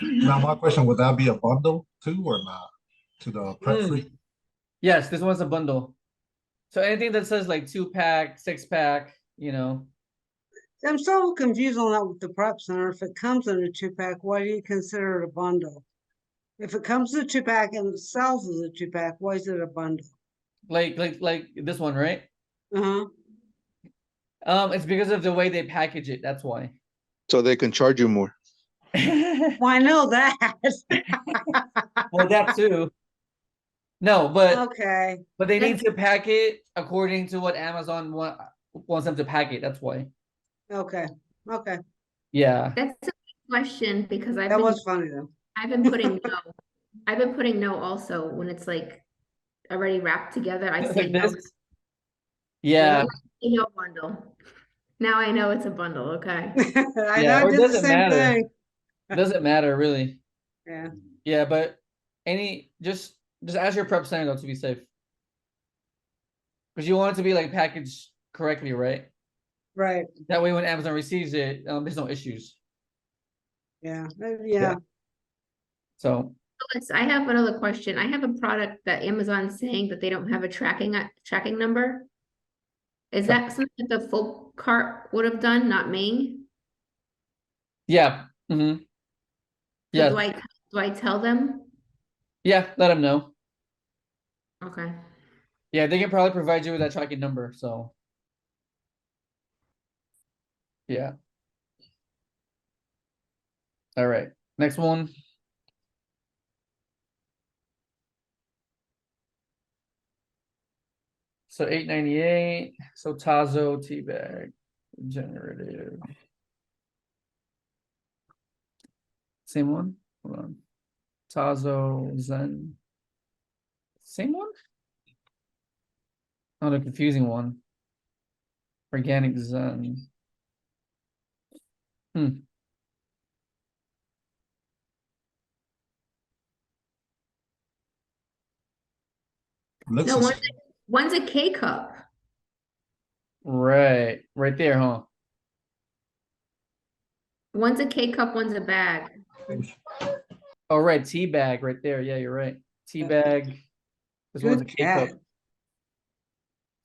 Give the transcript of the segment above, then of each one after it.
Now, my question, would that be a bundle too or not to the prep Mm. free? Yes, this one's a bundle. So anything that says like 2-pack, 6-pack, you know. I'm so confused on that with the prep center. If it comes in a 2-pack, why do you consider it a bundle? If it comes in a 2-pack and it sells as a 2-pack, why is it a bundle? Like this one, right? Uh-huh. It's because of the way they package it. That's why. So they can charge you more. Well, I know that. Well, that too. No, but Okay. they need to pack it according to what Amazon wants them to pack it. That's why. Okay. Okay. Yeah. That's a good question because That was funny though. I've been putting no. I've been putting no also when it's like already wrapped together. I say Like no. this. Yeah. No bundle. Now I know it's a bundle. Okay. I Yeah, know or I it did the doesn't same matter. thing. Doesn't matter really. Yeah. Yeah, but just ask your prep center though to be safe. Because you want it to be like packaged correctly, right? Right. That way when Amazon receives it, there's no issues. Yeah. Yeah. So I have another question. I have a product that Amazon's saying that they don't have a tracking number. Is that something that the full cart would have done, not me? yeah. Mm-hmm. So Yeah. do I tell them? Yeah, let them know. Okay. Yeah, they can probably provide you with that tracking number. So yeah. All right. Next one. So $8.98. So Tazo tea bag generative. Same one. Hold on. Tazo Zen. Same one? Oh, the confusing one. Organic Zen. Looks No, the one's a K cup. Right there, huh? One's a K cup, one's a bag. Oh, right, tea bag right there. Yeah, you're right. Tea bag. This one's a Good K cup. cat.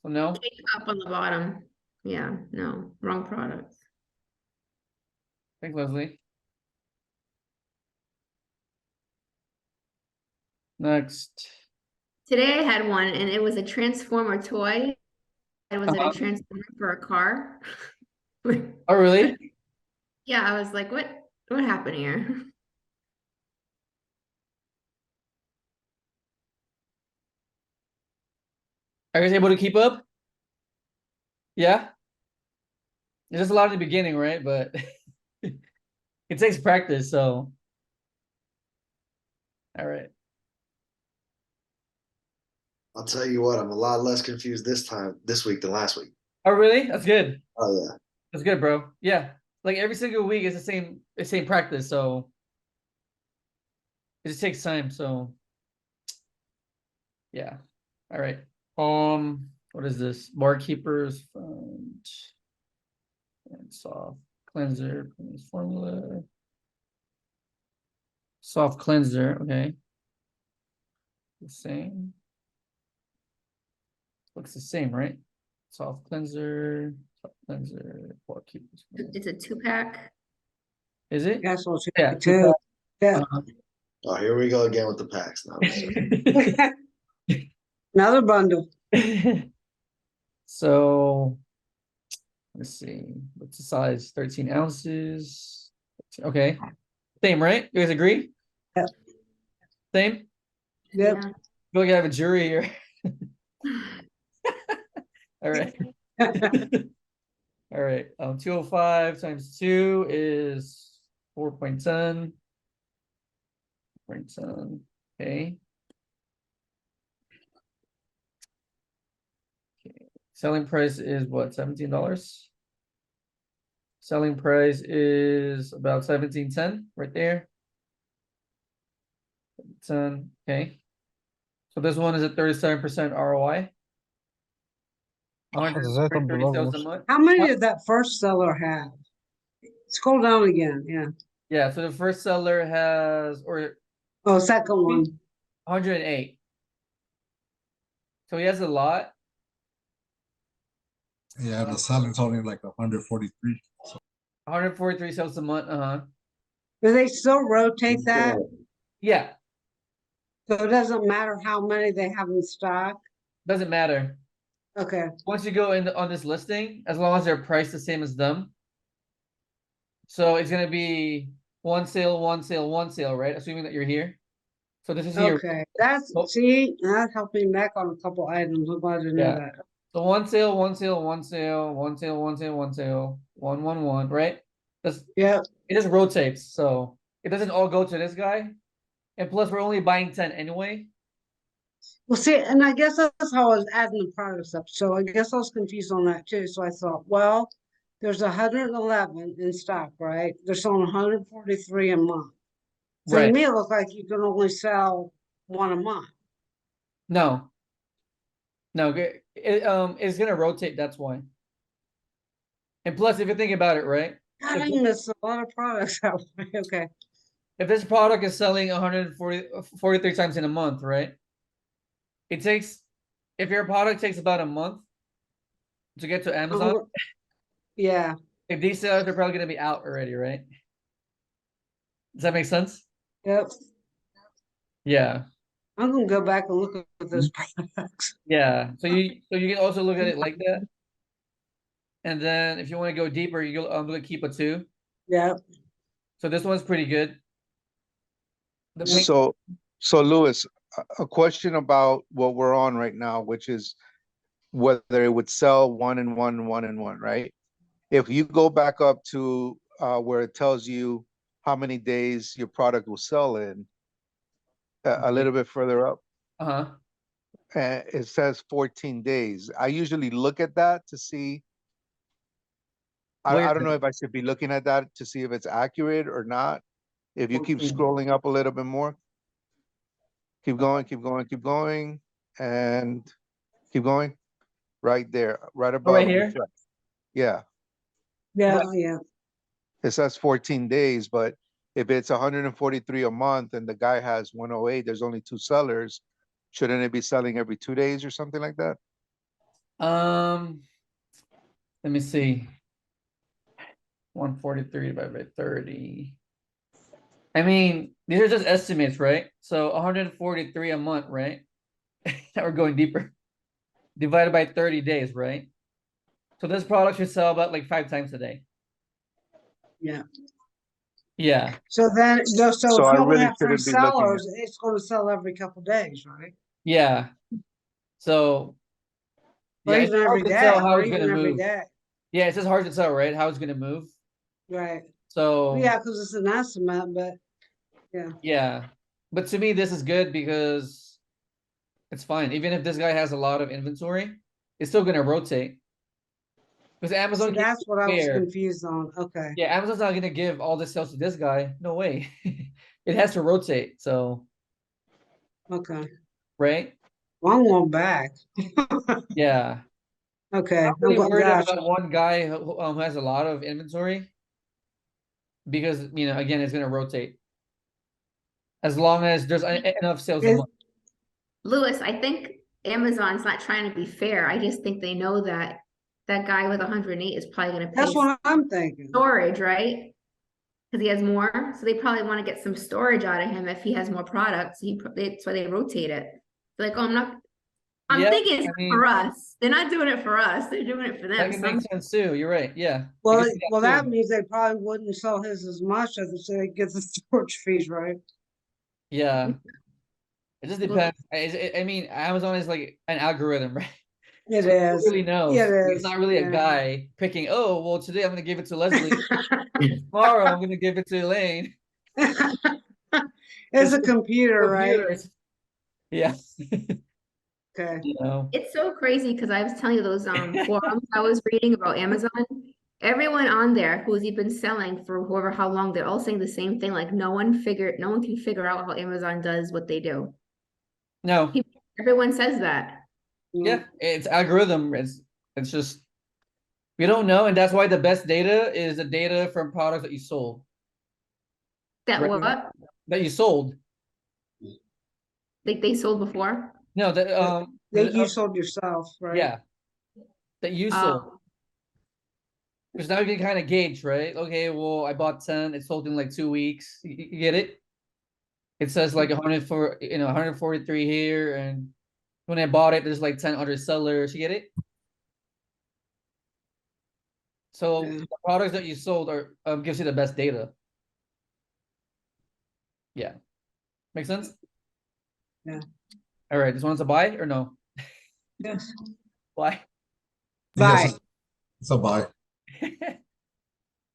So no. K cup on the bottom. Yeah, no, wrong product. Thanks, Leslie. Next. Today I had one and it was a transformer toy. It was a transformer for a car. Oh, really? Yeah, I was like, what happened here? Are you guys able to keep up? Yeah. It's just a lot in the beginning, right? But it takes practice, so. All right. I'll tell you what, I'm a lot less confused this week than last week. Oh, really? That's good. Oh yeah. That's good, bro. Yeah. Like every single week is the same practice, so it just takes time, so yeah. All right. What is this? Barkeepers fund and soft cleanser formula. Soft cleanser, okay. The same. Looks the same, right? Soft cleanser, barkeepers. It's a 2-pack. Is it? That's what Yeah. too. Yeah. Oh, here we go again with the packs now. Another bundle. So let's see. What's the size? 13 ounces. Okay. Same, right? You guys agree? Yeah. Same? Yep. Yeah. I feel like I have a jury here. All right. All right. 205 times 2 is 4.10. 4.10. Okay. Selling price is what? $17. Selling price is about 17.10 right there. 10. Okay. So this one is a 37% ROI. 130 sales a month. How many did that first seller have? Scroll down again. Yeah. Yeah, so the first seller has, or Oh, second one. 108. So he has a lot. Yeah, the selling's only like 143. 143 sales a month. Do they still rotate that? Yeah, So it doesn't matter how many they have in stock? doesn't matter. Okay, Once you go in on this listing, as long as they're priced the same as them. So it's gonna be one sale, one sale, one sale, right? Assuming that you're here. So this is your okay. That's, Oh. see, that's helping back on a couple items. I'm glad to know Yeah. that. so one sale, one sale, one sale, one sale, one sale, one sale, one, right? That's Yep. it just rotates, so it doesn't all go to this guy. And plus, we're only buying 10 anyway. Well, see, and I guess that's how I was adding the products up. So I guess I was confused on that too. So I thought, well, there's 111 in stock, right? They're selling 143 a month. So to Right. me, it looked like you can only sell one a month. No. No, it's gonna rotate, that's why. And plus, if you think about it, right? God, I If, missed a lot of products that way. Okay. if this product is selling 143 times in a month, right? It takes, if your product takes about a month to get to Amazon, Yeah. if these sales are probably gonna be out already, right? Does that make sense? Yep. Yeah. I'm gonna go back and look at those products. Yeah. So you can also look at it like that. And then if you want to go deeper, I'm gonna keep a 2. Yep. So this one's pretty good. The pink, So Louis, a question about what we're on right now, which is whether it would sell 1 and 1, 1 and 1, right? If you go back up to where it tells you how many days your product will sell in, a little bit further up, uh-huh. it says 14 days. I usually look at that to see. Where I is don't it? know if I should be looking at that to see if it's accurate or not. If you keep 14. scrolling up a little bit more, keep going, keep going, keep going, and keep going. Right there, right Oh, above. right here? refresh. Yeah, Yeah. Right. Yeah. it says 14 days, but if it's 143 a month and the guy has 108, there's only 2 sellers. Shouldn't it be selling every 2 days or something like that? Let me see. 143 divided by 30. I mean, these are just estimates, right? So 143 a month, right? Now we're going deeper. Divided by 30 days, right? So this product should sell about like 5 times a day. Yeah. Yeah. So then, so if So I you only really have 3 shouldn't be looking sellers, it's gonna sell every couple days, right? Yeah. So Or yeah, it's even hard every to day, tell how or it's even gonna every move. day, Yeah, it's just hard to tell, right? How it's gonna move. right? So Yeah, because it's an estimate, but yeah. But to me, this is good because it's fine. Even if this guy has a lot of inventory, it's still gonna rotate. Because see, Amazon can't that's what I was fair. confused on. Okay, Yeah, Amazon's not gonna give all the sales to this guy. No way. It has to rotate. So, okay. right? Well, I'm going back. Yeah. Okay, I'm really worried gotcha. about one guy who has a lot of inventory because again, it's gonna rotate as long as there's enough sales a Is- month. Louis, I think Amazon's not trying to be fair. I just think they know that that guy with 108 is probably gonna pay That's what I'm thinking. storage, right? Because he has more, so they probably want to get some storage out of him if he has more products. That's why they rotate it. They're like, oh, I'm Yeah, thinking it's I mean, for us. They're not doing it for us. They're doing it for that them. can So make sense too. You're right. Yeah. Well, Because we got that two. means they probably wouldn't sell his as much as they get the storage fees, right? Yeah. It just depends. I mean, Amazon is like an algorithm, right? It So who is. really knows? It It's is. not really a Yeah. guy picking, oh, well, today I'm gonna give it to Leslie. Tomorrow I'm gonna give it to Elaine. It's a computer, right? Computers. Yeah. Okay. it's so crazy because I was telling you those forums I was reading about Amazon. Everyone on there who's even selling for whoever how long, they're all saying the same thing. Like no one can figure out how Amazon does what they do. No. Everyone says that. Yeah, it's algorithm. It's just we don't know, and that's why the best data is the data from products that you sold. That Right. what? that you sold. Like they sold before? No, that That you sold yourself, right? yeah, that you sold. Oh, Because now you can kind of gauge, right? Okay, well, I bought 10, it sold in like 2 weeks. You get it? It says like 104, 143 here, and when I bought it, there's like 10 other sellers. You get it? So Yeah. the products that you sold are gives you the best data. Yeah. Make sense? Yeah. All right, this one's a buy or no? Yes. Buy. Yes, Bye. it's a buy.